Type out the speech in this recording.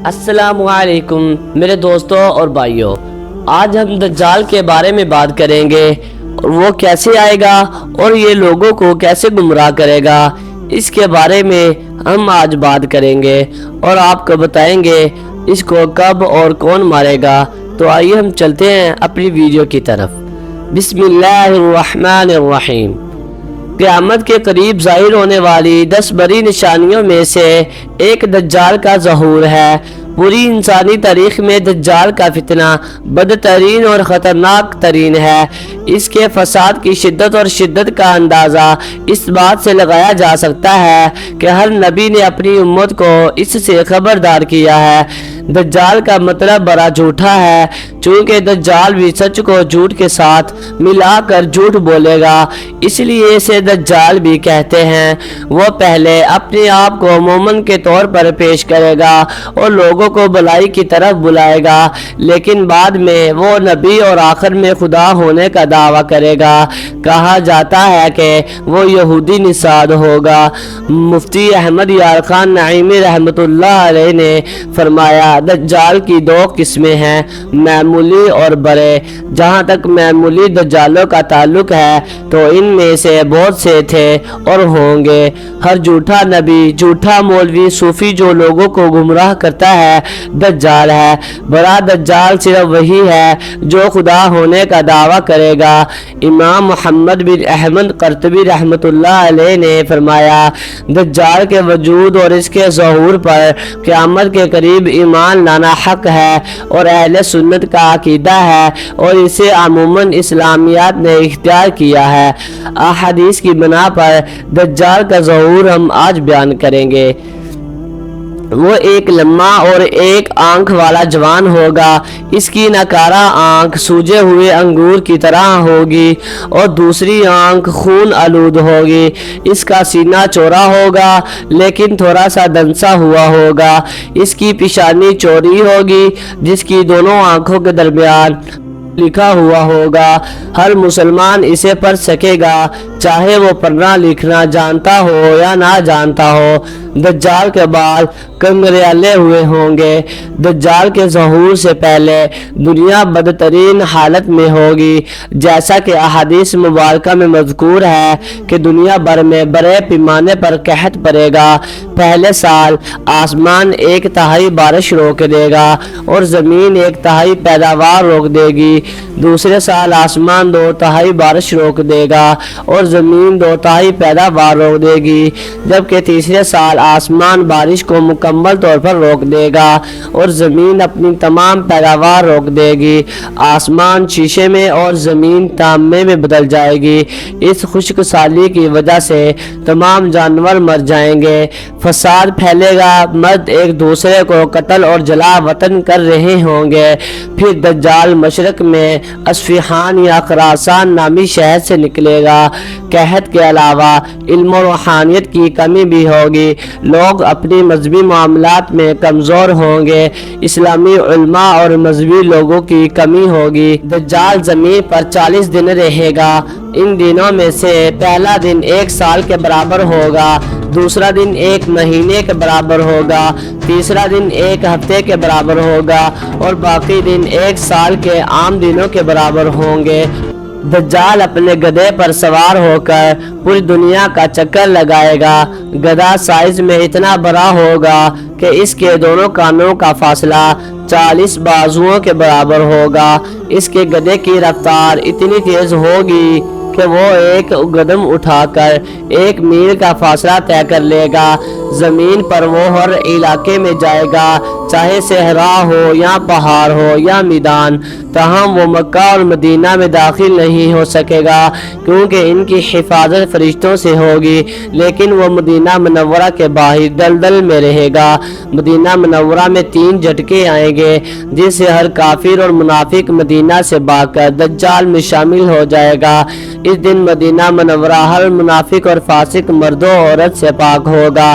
السلام علیکم میرے دوستوں اور بھائیوں، آج ہم دجال کے بارے میں بات کریں گے اور وہ کیسے آئے گا اور یہ لوگوں کو کیسے گمراہ کرے گا، اس کے بارے میں ہم آج بات کریں گے اور آپ کو بتائیں گے اس کو کب اور کون مارے گا۔ تو آئیے ہم چلتے ہیں اپنی ویڈیو کی طرف۔ بسم اللہ الرحمن الرحیم۔ قیامت کے قریب ظاہر ہونے والی 10 بڑی نشانیوں میں سے ایک دجال کا ظہور ہے۔ پوری انسانی تاریخ میں دجال کا فتنہ بدترین اور خطرناک ترین ہے۔ اس کے فساد کی شدت اور شدت کا اندازہ اس بات سے لگایا جا سکتا ہے کہ ہر نبی نے اپنی امت کو اس سے خبردار کیا ہے۔ دجال کا مطلب بڑا جھوٹا ہے، چونکہ دجال بھی سچ کو جھوٹ کے ساتھ ملا کر جھوٹ بولے گا، اس لیے اسے دجال بھی کہتے ہیں۔ وہ پہلے اپنے آپ کو مومن کے طور پر پیش کرے گا اور لوگوں کو بھلائی کی طرف بلائے گا، لیکن بعد میں وہ نبی اور آخر میں خدا ہونے کا دعویٰ کرے گا۔ کہا جاتا ہے کہ وہ یہودی نژاد ہوگا۔ مفتی احمد یار خان نعیمی رحمۃ اللہ علیہ نے فرمایا، دجال کی 2 قسمیں ہیں، معمولی اور بڑے۔ جہاں تک معمولی دجالوں کا تعلق ہے تو ان میں سے بہت سے تھے اور ہوں گے۔ ہر جھوٹا نبی، جھوٹا مولوی، صوفی جو لوگوں کو گمراہ کرتا ہے دجال ہے۔ بڑا دجال صرف وہی ہے جو خدا ہونے کا دعویٰ کرے گا۔ امام محمد بن احمد قرطبی رحمۃ اللہ علیہ نے فرمایا، دجال کے وجود اور اس کے ظہور پر قیامت کے قریب ایمان لانا حق ہے اور اہل سنت کا عقیدہ ہے اور اسے عموماً اسلامیات نے اختیار کیا ہے۔ احادیث کی بنا پر دجال کا ظہور ہم آج بیان کریں گے۔ وہ ایک لمبا اور ایک آنکھ والا جوان ہوگا۔ اس کی ناکارہ آنکھ سوجے ہوئے انگور کی طرح ہوگی اور دوسری آنکھ خون آلود ہوگی۔ اس کا سینہ چوڑا ہوگا لیکن تھوڑا سا دنسا ہوا ہوگا۔ اس کی پیشانی چوڑی ہوگی جس کی دونوں آنکھوں کے درمیان لکھا ہوا ہوگا۔ ہر مسلمان اسے پڑھ سکے گا، چاہے وہ پڑھنا لکھنا جانتا ہو یا نہ جانتا ہو۔ دجال کے بال کنگریالے ہوئے ہوں گے۔ دجال کے ظہور سے پہلے دنیا بدترین حالت میں ہوگی، جیسا کہ احادیث مبارکہ میں مذکور ہے کہ دنیا بھر میں بڑے پیمانے پر قحط پڑے گا۔ پہلے سال آسمان 1/3 بارش روک دے گا اور زمین 1/3 پیداوار روک دے گی۔ دوسرے سال آسمان 2/3 بارش روک دے گا اور زمین 2/3 پیداوار روک دے گی، جبکہ تیسرے سال آسمان بارش کو مکمل طور پر روک دے گا اور زمین اپنی تمام پیداوار روک دے گی۔ آسمان شیشے میں اور زمین تانبے میں بدل جائے گی۔ اس خشک سالی کی وجہ سے تمام جانور مر جائیں گے۔ فساد پھیلے گا، مرد ایک دوسرے کو قتل اور جلا وطن کر رہے ہوں گے۔ پھر دجال مشرق میں اصفہان یا خراسان نامی شہر سے نکلے گا۔ قحط کے علاوہ علم و روحانیت کی کمی بھی ہوگی۔ لوگ اپنی مذہبی معاملات میں کمزور ہوں گے۔ اسلامی علماء اور مذہبی لوگوں کی کمی ہوگی۔ دجال زمین پر 40 دن رہے گا۔ ان دنوں میں سے پہلا دن 1 سال کے برابر ہوگا، دوسرا دن 1 مہینے کے برابر ہوگا، تیسرا دن 1 ہفتے کے برابر ہوگا اور باقی دن 1 سال کے عام دنوں کے برابر ہوں گے۔ دجال اپنے گدھے پر سوار ہو کر پوری دنیا کا چکر لگائے گا۔ گدھا سائز میں اتنا بڑا ہوگا کہ اس کے دونوں کانوں کا فاصلہ 40 بازوؤں کے برابر ہوگا۔ اس کے گدھے کی رفتار اتنی تیز ہوگی کہ وہ ایک قدم اٹھا کر 1 میل کا فاصلہ طے کر لے گا۔ زمین پر وہ ہر علاقے میں جائے گا، چاہے صحرا ہو یا پہاڑ ہو یا میدان۔ تاہم وہ مکہ اور مدینہ میں داخل نہیں ہو سکے گا کیونکہ ان کی حفاظت فرشتوں سے ہوگی، لیکن وہ مدینہ منورہ کے باہر دلدل میں رہے گا۔ مدینہ منورہ میں 3 جھٹکے آئیں گے جس سے ہر کافر اور منافق مدینہ سے بھاگ کر دجال میں شامل ہو جائے گا۔ اس دن مدینہ منورہ ہر منافق اور فاسق مرد و عورت سے پاک ہوگا۔